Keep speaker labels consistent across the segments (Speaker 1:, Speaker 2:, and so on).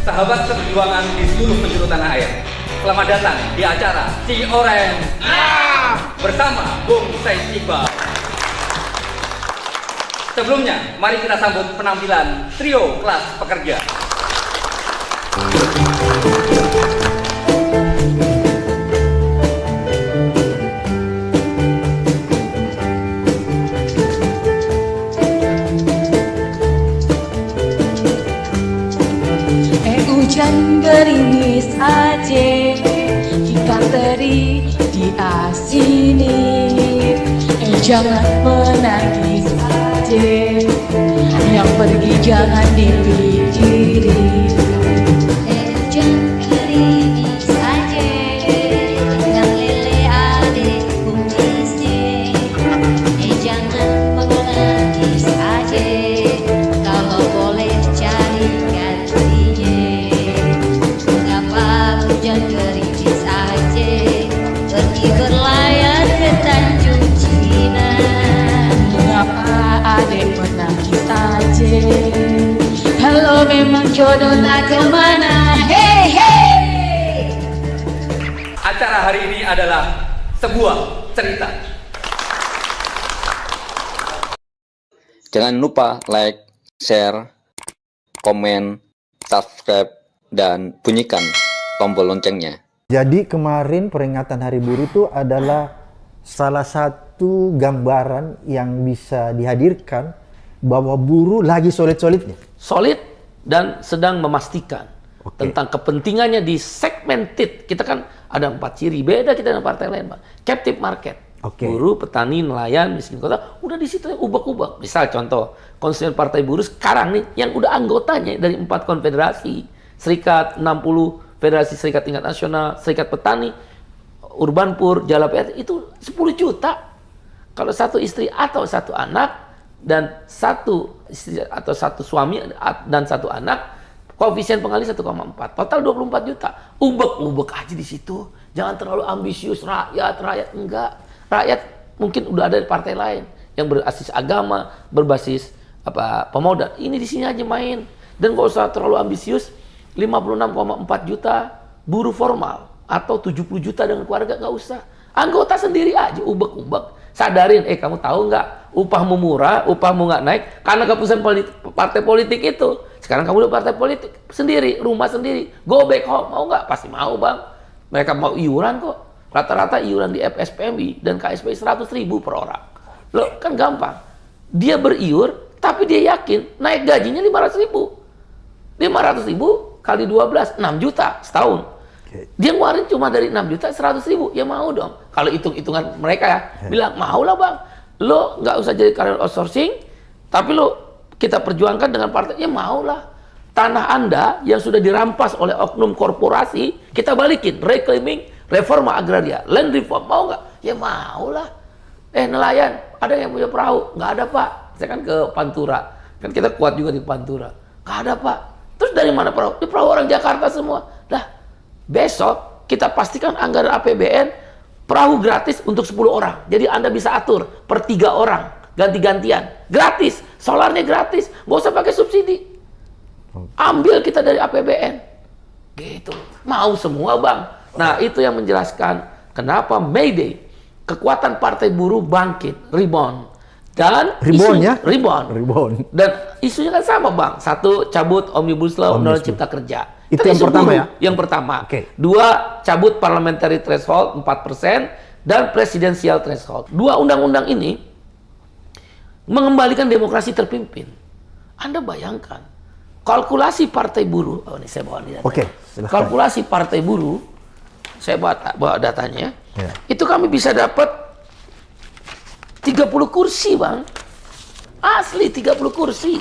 Speaker 1: sahabat seperjuangan di seluruh penjuru tanah air. Selamat datang di acara Si Orange bersama Bung Said Iqbal. Sebelumnya, mari kita sambut penampilan trio kelas pekerja.
Speaker 2: Hujan gerimis aja, ikan teri diasini. Jangan menangis aja, yang pergi jangan dipikirin.
Speaker 3: Hujan gerimis aja, ikan lele adik kumisnya. Jangan menangis aja, kalau boleh cari gantinya. Hujan gerimis aja, pergi berlayar ke Tanjung Cina.
Speaker 2: Mengapa adek menangis aja? Kalau memang jodoh tak kemana, hey hey.
Speaker 1: Acara hari ini adalah sebuah cerita.
Speaker 4: Jangan lupa like, share, komen, subscribe, dan bunyikan tombol loncengnya.
Speaker 5: Jadi kemarin peringatan Hari Buruh itu adalah salah satu gambaran yang bisa dihadirkan bahwa buruh lagi solid-solidnya.
Speaker 6: Solid dan sedang memastikan tentang kepentingannya di segmented. Kita kan ada 4 ciri, beda kita dengan partai lain, Pak. Captive market. Buruh, petani, nelayan, miskin kota, udah di situ ubak-ubak. Misal contoh, konstituen Partai Buruh sekarang nih yang udah anggotanya dari 4 konfederasi, Serikat 60, Federasi Serikat Tingkat Nasional, Serikat Petani, Urbanpur, Jalapet, itu 10 juta. Kalau satu istri atau satu anak, dan satu istri atau satu suami dan satu anak, koefisien pengali 1,4, total 24 juta. Ubek-ubek aja di situ. Jangan terlalu ambisius rakyat enggak. Rakyat mungkin udah ada di partai lain yang berbasis agama, berbasis pemodal. Ini di sini aja main. Dan gak usah terlalu ambisius. 56,4 juta buruh formal atau 70 juta dengan keluarga, nggak usah. Anggota sendiri aja ubek-ubek. Sadarin, kamu tahu nggak, upahmu murah, upahmu nggak naik karena keputusan partai politik itu. Sekarang kamu udah partai politik sendiri, rumah sendiri, go back home, mau nggak? Pasti mau, Bang. Mereka mau iuran kok. Rata-rata iuran di FSPMI dan KSPI 100.000 per orang. Loh, kan gampang. Dia beriur, tapi dia yakin naik gajinya 500.000. 500.000 kali 12, 6 juta setahun. Dia ngeluarin cuma dari 6 juta 100.000, ya mau dong. Kalau hitung-hitungan mereka ya, bilang mau lah Bang. Lo nggak usah jadi karyawan outsourcing, tapi lo kita perjuangkan dengan partai, ya mau lah. Tanah Anda yang sudah dirampas oleh oknum korporasi, kita balikin, reclaiming, reforma agraria, land reform, mau nggak? Ya mau lah. Nelayan, ada yang punya perahu? Nggak ada Pak. Saya kan ke Pantura, kan kita kuat juga di Pantura. Nggak ada Pak. Terus dari mana perahu? Di perahu orang Jakarta semua. Lah, besok kita pastikan anggaran APBN perahu gratis untuk 10 orang. Jadi Anda bisa atur per 3 orang, ganti-gantian. Gratis, solarnya gratis, nggak usah pakai subsidi. Ambil kita dari APBN. Gitu. Mau semua, Bang. Nah, itu yang menjelaskan kenapa May Day, kekuatan Partai Buruh bangkit, rebound. Dan rebound. Dan isunya kan sama, Bang. Satu, cabut Omnibus Law, Undang-Undang Cipta Kerja.
Speaker 5: Itu yang pertama ya?
Speaker 6: Yang pertama. Dua, cabut parliamentary threshold 4% dan presidential threshold. Dua undang-undang ini mengembalikan demokrasi terpimpin. Anda bayangkan, kalkulasi Partai Buruh, ini saya bawa nih datanya. Kalkulasi Partai Buruh, saya bawa datanya, itu kami bisa dapat 30 kursi, Bang. Asli 30 kursi.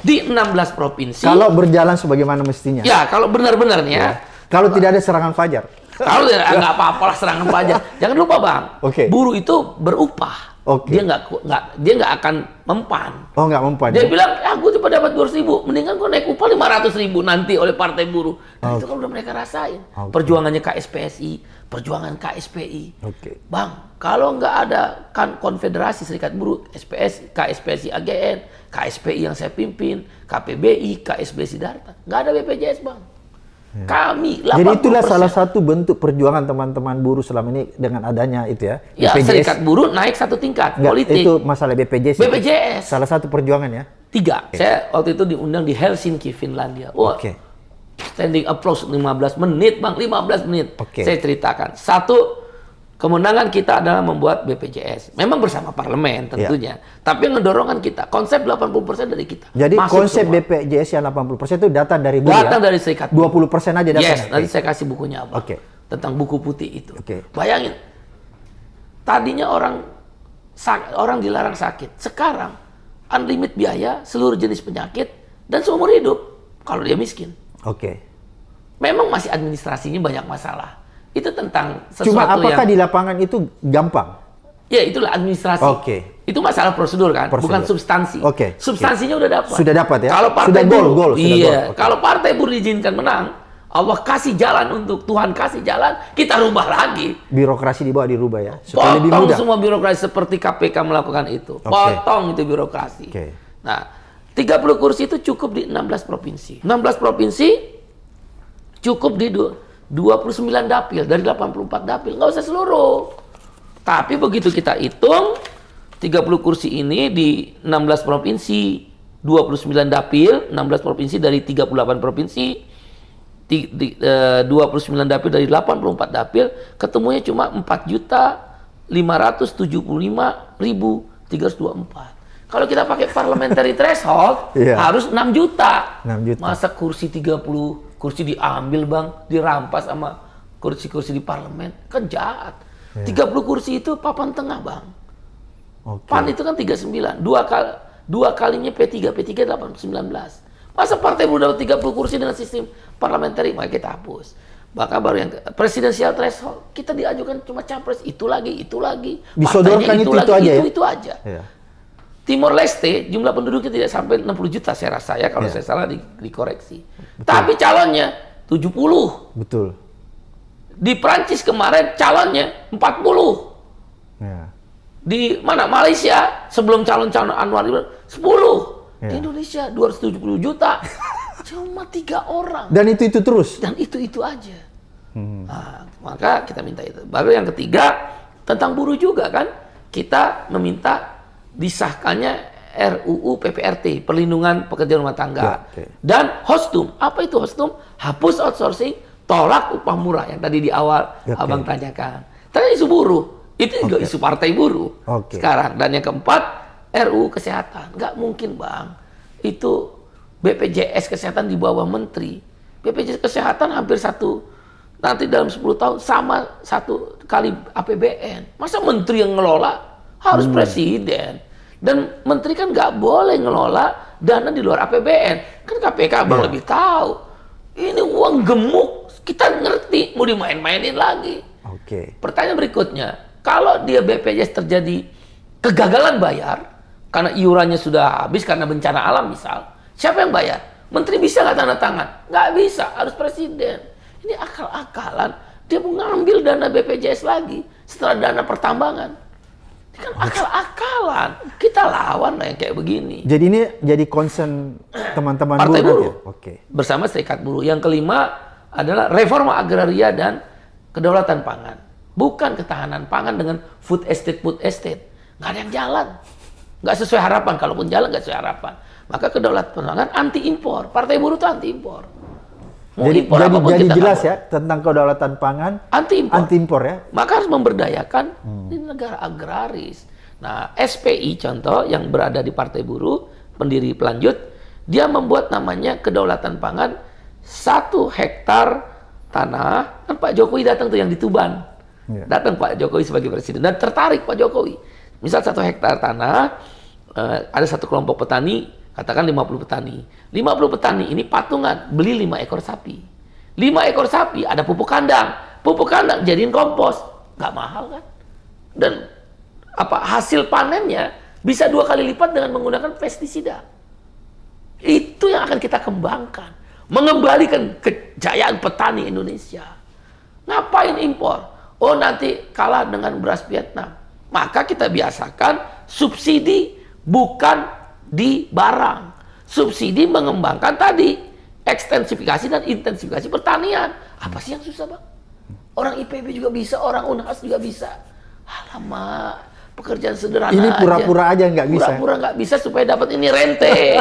Speaker 6: Di 16 provinsi.
Speaker 5: Kalau berjalan sebagaimana mestinya.
Speaker 6: Ya, kalau benar-benarnya.
Speaker 5: Kalau tidak ada serangan fajar.
Speaker 6: Kalau nggak apa-apa lah serangan fajar. Jangan lupa, Bang. Buruh itu berupah. Dia nggak akan mempan.
Speaker 5: Oh, nggak mempan.
Speaker 6: Dia bilang, gue cuma dapat 200.000. Mendingan gue naik upah 500.000 nanti oleh Partai Buruh. Nah, itu kan udah mereka rasain. Perjuangannya KSPSI, perjuangan KSPI. Bang, kalau nggak ada kan Konfederasi Serikat Buruh, KSPSI AGN, KSPI yang saya pimpin, KPBI, KSB Sidarta, nggak ada BPJS, Bang. Kami 80%.
Speaker 5: Jadi itulah salah satu bentuk perjuangan teman-teman buruh selama ini dengan adanya itu ya.
Speaker 6: Ya,
Speaker 5: BPJS.
Speaker 6: serikat buruh naik satu tingkat.
Speaker 5: Enggak,
Speaker 6: politik.
Speaker 5: itu masalah BPJS.
Speaker 6: BPJS.
Speaker 5: Salah satu perjuangan ya.
Speaker 6: 3. Saya waktu itu diundang di Helsinki, Finlandia. Wah,
Speaker 5: Oke.
Speaker 6: standing applause 15 menit, Bang. 15 menit.
Speaker 5: Oke.
Speaker 6: Saya ceritakan. 1, kemenangan kita adalah membuat BPJS. Memang bersama parlemen tentunya. Tapi ngedorongkan kita. Konsep 80% dari kita.
Speaker 5: Jadi
Speaker 6: Masuk
Speaker 5: konsep
Speaker 6: semua.
Speaker 5: BPJS yang 80% itu datang dari buruh
Speaker 6: Datang
Speaker 5: ya?
Speaker 6: dari serikat
Speaker 5: 20% aja datang.
Speaker 6: Yes,
Speaker 5: ya?
Speaker 6: nanti saya kasih bukunya apa.
Speaker 5: Oke.
Speaker 6: Tentang buku putih itu.
Speaker 5: Oke.
Speaker 6: Bayangin. Tadinya orang dilarang sakit. Sekarang unlimited biaya, seluruh jenis penyakit dan seumur hidup kalau dia miskin.
Speaker 5: Oke.
Speaker 6: Memang masih administrasinya banyak masalah. Itu tentang sesuatu
Speaker 5: Cuma apakah
Speaker 6: yang
Speaker 5: di lapangan itu gampang?
Speaker 6: ya itulah administrasi.
Speaker 5: Oke.
Speaker 6: Itu masalah prosedur kan,
Speaker 5: Prosedur.
Speaker 6: bukan substansi.
Speaker 5: Oke.
Speaker 6: Substansinya udah dapat.
Speaker 5: Sudah dapat ya?
Speaker 6: Kalau partai
Speaker 5: Sudah goal,
Speaker 6: buruh,
Speaker 5: goal, sudah
Speaker 6: iya.
Speaker 5: goal. Oke.
Speaker 6: Kalau partai buruh diizinkan menang, Allah kasih jalan untuk Tuhan kasih jalan, kita rubah lagi.
Speaker 5: Birokrasi dibawa dirubah ya, supaya lebih
Speaker 6: Potong
Speaker 5: mudah.
Speaker 6: semua birokrasi seperti KPK melakukan itu.
Speaker 5: Oke.
Speaker 6: Potong itu birokrasi.
Speaker 5: Oke.
Speaker 6: Nah, 30 kursi itu cukup di 16 provinsi. 16 provinsi cukup di 29 dapil dari 84 dapil. Nggak usah seluruh. Tapi begitu kita hitung 30 kursi ini di 16 provinsi, 29 dapil, 16 provinsi dari 38 provinsi, 29 dapil dari 84 dapil, ketemunya cuma 4.575.324. Kalau kita pakai parliamentary threshold,
Speaker 5: Iya.
Speaker 6: harus 6 juta.
Speaker 5: 6 juta.
Speaker 6: Masa kursi 30 kursi diambil, Bang, dirampas sama kursi-kursi di parlemen? Kan jahat. 30 kursi itu papan tengah, Bang.
Speaker 5: Oke.
Speaker 6: PAN itu kan 39. Dua kalinya P3 19. Masa partai buruh dapat 30 kursi dengan sistem parliamentary? Maka kita hapus. Maka baru yang presidensial threshold, kita diajukan cuma capres itu lagi.
Speaker 5: Disodorkan
Speaker 6: Partainya
Speaker 5: itu aja ya?
Speaker 6: Itu aja.
Speaker 5: Iya.
Speaker 6: Timor Leste jumlah penduduknya tidak sampai 60 juta saya rasa ya, kalau
Speaker 5: Iya.
Speaker 6: saya salah dikoreksi. Tapi calonnya 70.
Speaker 5: Betul.
Speaker 6: Di Prancis kemarin calonnya 40.
Speaker 5: Ya.
Speaker 6: Di mana Malaysia sebelum calon-calon Anwar 10.
Speaker 5: Ya.
Speaker 6: Di Indonesia 270 juta. Cuma 3 orang.
Speaker 5: Dan itu terus.
Speaker 6: Dan itu aja. Nah, maka kita minta itu. Baru yang ketiga tentang buruh juga kan, kita meminta disahkannya RUU PPRT, perlindungan pekerja rumah tangga.
Speaker 5: Ya, oke.
Speaker 6: Dan hostum. Apa itu hostum? Hapus outsourcing, tolak upah murah yang tadi di awal
Speaker 5: Ya, oke.
Speaker 6: Abang tanyakan. Tadi isu buruh. Itu juga isu partai buruh.
Speaker 5: Oke.
Speaker 6: Sekarang. Dan yang keempat, RUU kesehatan. Nggak mungkin, Bang. Itu BPJS kesehatan di bawah menteri. BPJS kesehatan hampir nanti dalam 10 tahun sama 1 kali APBN. Masa menteri yang ngelola? Harus presiden. Dan menteri kan nggak boleh ngelola dana di luar APBN. Kan KPK Abang lebih tahu. Ini uang gemuk, kita ngerti, mau dimain-mainin lagi.
Speaker 5: Oke.
Speaker 6: Pertanyaan berikutnya, kalau dia BPJS terjadi kegagalan bayar, karena iurannya sudah habis karena bencana alam misal, siapa yang bayar? Menteri bisa nggak tanda tangan? Nggak bisa, harus presiden. Ini akal-akalan, dia mau ngambil dana BPJS lagi setelah dana pertambangan. Ini kan akal-akalan, kita lawan lah yang kayak begini.
Speaker 5: Jadi ini jadi concern teman-teman
Speaker 6: Partai
Speaker 5: buruh.
Speaker 6: buruh.
Speaker 5: nanti ya? Oke.
Speaker 6: Bersama serikat buruh. Yang kelima adalah reforma agraria dan kedaulatan pangan. Bukan ketahanan pangan dengan food estate. Nggak ada yang jalan. Nggak sesuai harapan. Kalaupun jalan nggak sesuai harapan. Maka kedaulatan pangan anti impor. Partai buruh itu anti impor. Mau impor apapun
Speaker 5: Jadi
Speaker 6: kita
Speaker 5: jelas
Speaker 6: nggak
Speaker 5: ya tentang kedaulatan pangan
Speaker 6: Anti impor.
Speaker 5: anti impor ya.
Speaker 6: Maka harus memberdayakan di negara agraris. Nah, SPI contoh yang berada di Partai Buruh, pendiri pelanjut, dia membuat namanya kedaulatan pangan 1 hektar tanah. Kan Pak Jokowi datang tuh yang di Tuban.
Speaker 5: Iya.
Speaker 6: Datang Pak Jokowi sebagai presiden dan tertarik Pak Jokowi. Misal 1 hektar tanah, ada satu kelompok petani, katakan 50 petani. 50 petani ini patungan beli 5 ekor sapi. 5 ekor sapi ada pupuk kandang. Pupuk kandang jadiin kompos. Nggak mahal kan? Dan hasil panennya bisa 2 kali lipat dengan menggunakan pestisida. Itu yang akan kita kembangkan. Mengembalikan kejayaan petani Indonesia. Ngapain impor? Oh nanti kalah dengan beras Vietnam. Maka kita biasakan subsidi bukan di barang. Subsidi mengembangkan tadi ekstensifikasi dan intensifikasi pertanian. Apa sih yang susah, Bang? Orang IPB juga bisa, orang Unhas juga bisa. Alamak, pekerjaan sederhana
Speaker 5: Ini pura-pura aja nggak bisa.
Speaker 6: Pura-pura nggak bisa supaya dapat ini rente.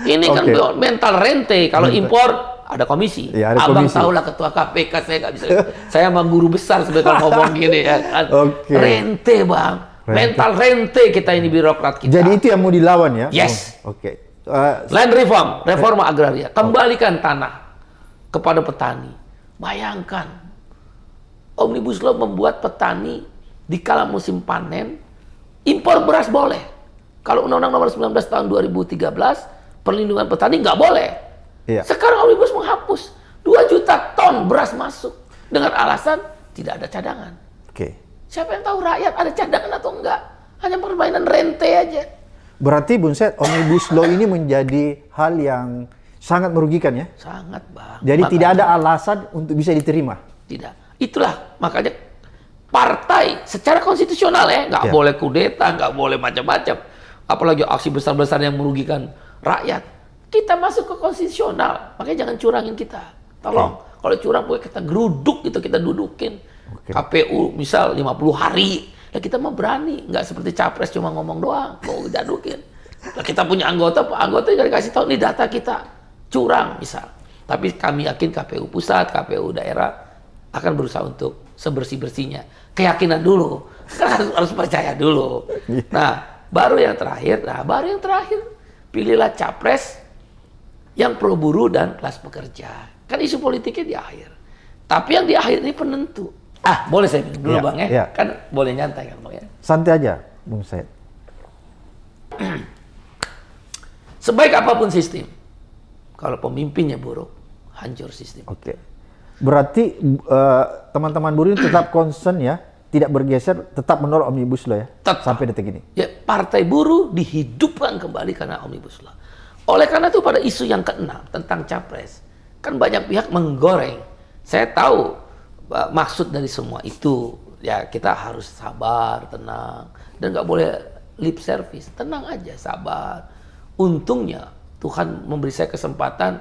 Speaker 6: Ini kan mental rente. Kalau impor ada komisi.
Speaker 5: Ya, ada
Speaker 6: Abang
Speaker 5: komisi.
Speaker 6: tahulah ketua KPK, saya nggak bisa. Saya emang guru besar sebenarnya kalau ngomong gini ya kan. Rente, Bang. Mental rente kita ini birokrat kita.
Speaker 5: Jadi itu yang mau dilawan ya?
Speaker 6: Yes.
Speaker 5: Oke.
Speaker 6: Land reform, reforma agraria. Kembalikan tanah kepada petani. Bayangkan, Omnibus Law membuat petani di kala musim panen, impor beras boleh. Kalau Undang-Undang Nomor 19 tahun 2013, perlindungan petani nggak boleh.
Speaker 5: Iya.
Speaker 6: Sekarang Omnibus menghapus 2 juta ton beras masuk dengan alasan tidak ada cadangan.
Speaker 5: Oke.
Speaker 6: Siapa yang tahu rakyat ada cadangan atau enggak? Hanya permainan rente aja.
Speaker 5: Berarti Bung Said, Omnibus Law ini menjadi hal yang sangat merugikan ya?
Speaker 6: Sangat, Bang.
Speaker 5: Jadi
Speaker 6: Makanya,
Speaker 5: tidak ada alasan untuk bisa diterima?
Speaker 6: tidak. Itulah makanya partai secara konstitusional ya, nggak boleh kudeta, nggak boleh macam-macam. Apalagi aksi besar-besar yang merugikan rakyat. Kita masuk ke konstitusional, makanya jangan curangin kita. Tolong, kalau curang boleh kita geruduk gitu, kita dudukin. KPU misal 50 hari, lah kita mah berani, nggak seperti capres cuma ngomong doang, mau jadukin. Lah kita punya anggota, Pak anggota yang dikasih tahu nih data kita curang misal. Tapi kami yakin KPU pusat, KPU daerah akan berusaha untuk sebersih-bersihnya. Keyakinan dulu, kan harus percaya dulu. Nah, baru yang terakhir, pilihlah capres yang pro buruh dan kelas pekerja. Kan isu politiknya di akhir. Tapi yang di akhir ini penentu. Boleh saya minum dulu Bang ya?
Speaker 5: Iya.
Speaker 6: Kan boleh nyantai kan Bang ya?
Speaker 5: Santai aja, Bung Said.
Speaker 6: Sebaik apapun sistem, kalau pemimpinnya buruk, hancur sistem.
Speaker 5: Oke. Berarti teman-teman buruh ini tetap concern ya, tidak bergeser, tetap menolak Omnibus Law ya?
Speaker 6: Tetap.
Speaker 5: Sampai detik ini?
Speaker 6: Ya, partai buruh dihidupkan kembali karena Omnibus Law. Oleh karena itu pada isu yang ke-6 tentang capres, kan banyak pihak menggoreng. Saya tahu maksud dari semua itu, ya kita harus sabar, tenang, dan nggak boleh lip service. Tenang aja, sabar. Untungnya Tuhan memberi saya kesempatan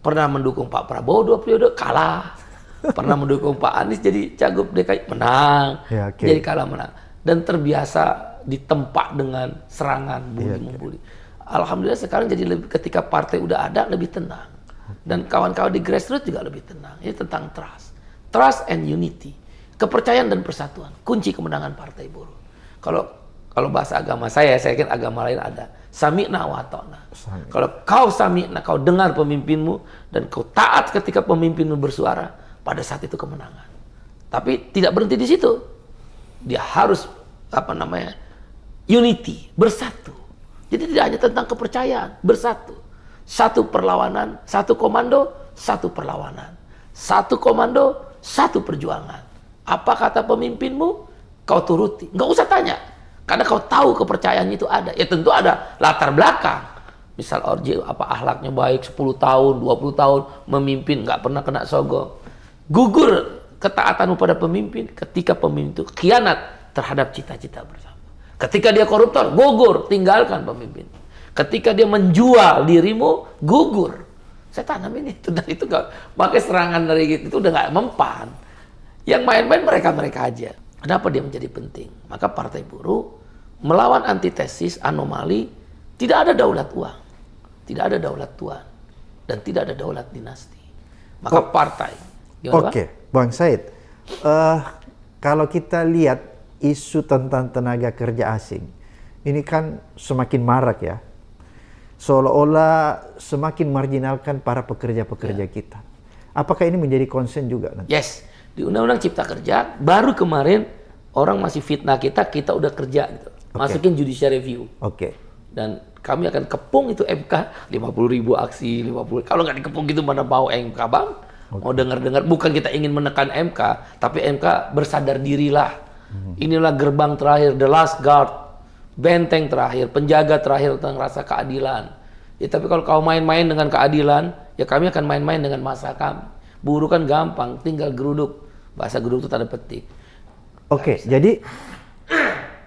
Speaker 6: pernah mendukung Pak Prabowo 2 periode, kalah. Pernah mendukung Pak Anies jadi cagup DKI, menang.
Speaker 5: Ya, oke.
Speaker 6: Jadi kalah menang. Dan terbiasa ditempa dengan serangan, bully-membuli. Alhamdulillah sekarang jadi ketika partai udah ada, lebih tenang. Dan kawan-kawan di grassroots juga lebih tenang. Ini tentang trust. Trust and unity. Kepercayaan dan persatuan. Kunci kemenangan partai buruh. Kalau bahasa agama saya yakin agama lain ada. Sami'na wa ta'na. Kalau kau sami'na, kau dengar pemimpinmu, dan kau taat ketika pemimpinmu bersuara, pada saat itu kemenangan. Tapi tidak berhenti di situ. Dia harus, unity, bersatu. Jadi tidak hanya tentang kepercayaan, bersatu. Satu perlawanan, satu komando, satu perlawanan. Satu komando, satu perjuangan. Apa kata pemimpinmu, kau turuti. Nggak usah tanya. Karena kau tahu kepercayaannya itu ada. Ya tentu ada latar belakang. Misal Orji akhlaknya baik 10 tahun, 20 tahun memimpin, nggak pernah kena sogok. Gugur ketaatanmu pada pemimpin ketika pemimpin itu khianat terhadap cita-cita bersama. Ketika dia koruptor, gugur, tinggalkan pemimpin. Ketika dia menjual dirimu, gugur. Saya tanamin itu, dan itu nggak pakai serangan dari itu udah nggak mempan. Yang main-main mereka aja. Kenapa dia menjadi penting? Maka partai buruh melawan antitesis, anomali, tidak ada daulat uang, tidak ada daulat tuan, dan tidak ada daulat dinasti. Maka partai.
Speaker 5: Oke, Bang Said. Kalau kita lihat isu tentang tenaga kerja asing, ini kan semakin marak ya. Seolah-olah semakin marginalkan para pekerja-pekerja kita. Apakah ini menjadi concern juga nanti?
Speaker 6: Yes. Di Undang-Undang Cipta Kerja, baru kemarin orang masih fitnah kita udah kerja gitu. Masukin judicial review.
Speaker 5: Oke.
Speaker 6: Dan kami akan kepung itu MK, 50.000 aksi, 50. Kalau nggak dikepung gitu mana mau MK, Bang? Mau dengar-dengar, bukan kita ingin menekan MK, tapi MK bersadar dirilah. Inilah gerbang terakhir, the last guard, benteng terakhir, penjaga terakhir tentang rasa keadilan. Ya, tapi kalau kau main-main dengan keadilan, ya kami akan main-main dengan masa kami. Buruh kan gampang, tinggal geruduk. Bahasa geruduk itu tanda petik.
Speaker 5: Oke, jadi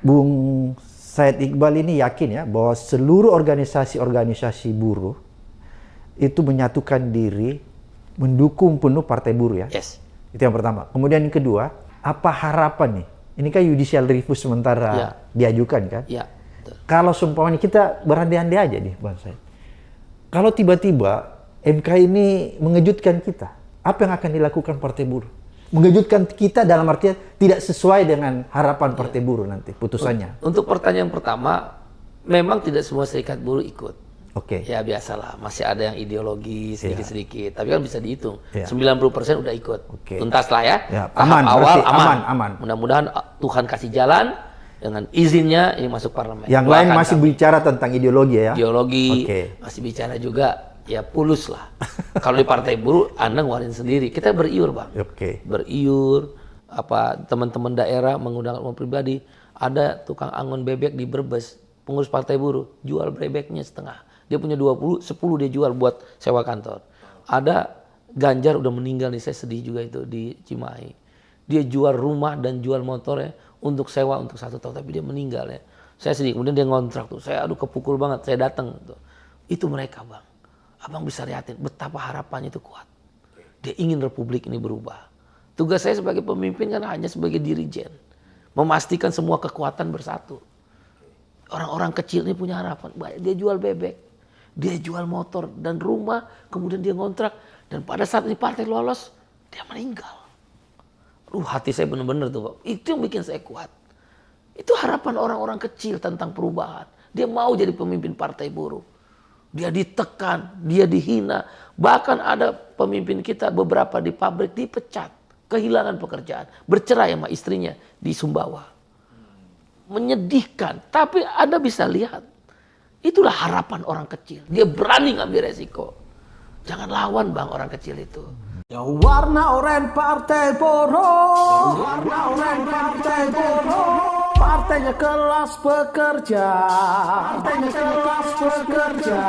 Speaker 5: Bung Said Iqbal ini yakin ya bahwa seluruh organisasi-organisasi buruh itu menyatukan diri, mendukung penuh Partai Buruh ya.
Speaker 6: Yes.
Speaker 5: Itu yang pertama. Kemudian yang kedua, apa harapan nih? Ini kan judicial review sementara diajukan kan?
Speaker 6: Ya.
Speaker 5: Kalau seumpamanya kita berandai-andai aja nih Bang Said. Kalau tiba-tiba MK ini mengejutkan kita, apa yang akan dilakukan Partai Buruh? Mengejutkan kita dalam artian tidak sesuai dengan harapan Partai Buruh nanti putusannya.
Speaker 6: Untuk pertanyaan pertama, memang tidak semua serikat buruh ikut.
Speaker 5: Oke.
Speaker 6: Ya biasalah, masih ada yang ideologi sedikit-sedikit, tapi kan bisa dihitung.
Speaker 5: Ya.
Speaker 6: 90% udah ikut.
Speaker 5: Oke.
Speaker 6: Tuntas lah ya.
Speaker 5: Ya,
Speaker 6: Tahap
Speaker 5: aman,
Speaker 6: awal
Speaker 5: berarti aman.
Speaker 6: Mudah-mudahan Tuhan kasih jalan dengan izinnya ini masuk parlemen.
Speaker 5: Yang lain masih bicara tentang ideologi ya.
Speaker 6: Ideologi,
Speaker 5: Oke.
Speaker 6: masih bicara juga ya pulus lah. Kalau di Partai Buruh Anda ngeluarin sendiri. Kita beriur, Bang.
Speaker 5: Oke.
Speaker 6: Beriur, teman-teman daerah menggunakan uang pribadi. Ada tukang angon bebek di Brebes, pengurus Partai Buruh, jual bebeknya setengah. Dia punya 20, 10 dia jual buat sewa kantor. Ada Ganjar udah meninggal nih, saya sedih juga itu di Cimahi. Dia jual rumah dan jual motornya untuk sewa untuk 1 tahun, tapi dia meninggal ya. Saya sedih, kemudian dia ngontrak tuh. Saya kepukul banget, saya datang tuh. Itu mereka, Bang. Abang bisa lihatin betapa harapannya itu kuat. Dia ingin republik ini berubah. Tugas saya sebagai pemimpin kan hanya sebagai dirijen. Memastikan semua kekuatan bersatu. Orang-orang kecil ini punya harapan. Dia jual bebek. Dia jual motor dan rumah, kemudian dia ngontrak. Dan pada saat ini partai lolos, dia meninggal. Hati saya benar-benar tuh, Pak. Itu yang bikin saya kuat. Itu harapan orang-orang kecil tentang perubahan. Dia mau jadi pemimpin Partai Buruh. Dia ditekan, dia dihina. Bahkan ada pemimpin kita beberapa di pabrik dipecat. Kehilangan pekerjaan. Bercerai sama istrinya di Sumbawa. Menyedihkan. Tapi Anda bisa lihat. Itulah harapan orang kecil. Dia berani ngambil resiko. Jangan lawan, Bang, orang kecil itu.
Speaker 7: Ya warna oranye Partai Buruh. Warna oranye Partai Buruh. Partainya kelas pekerja. Partainya kelas pekerja.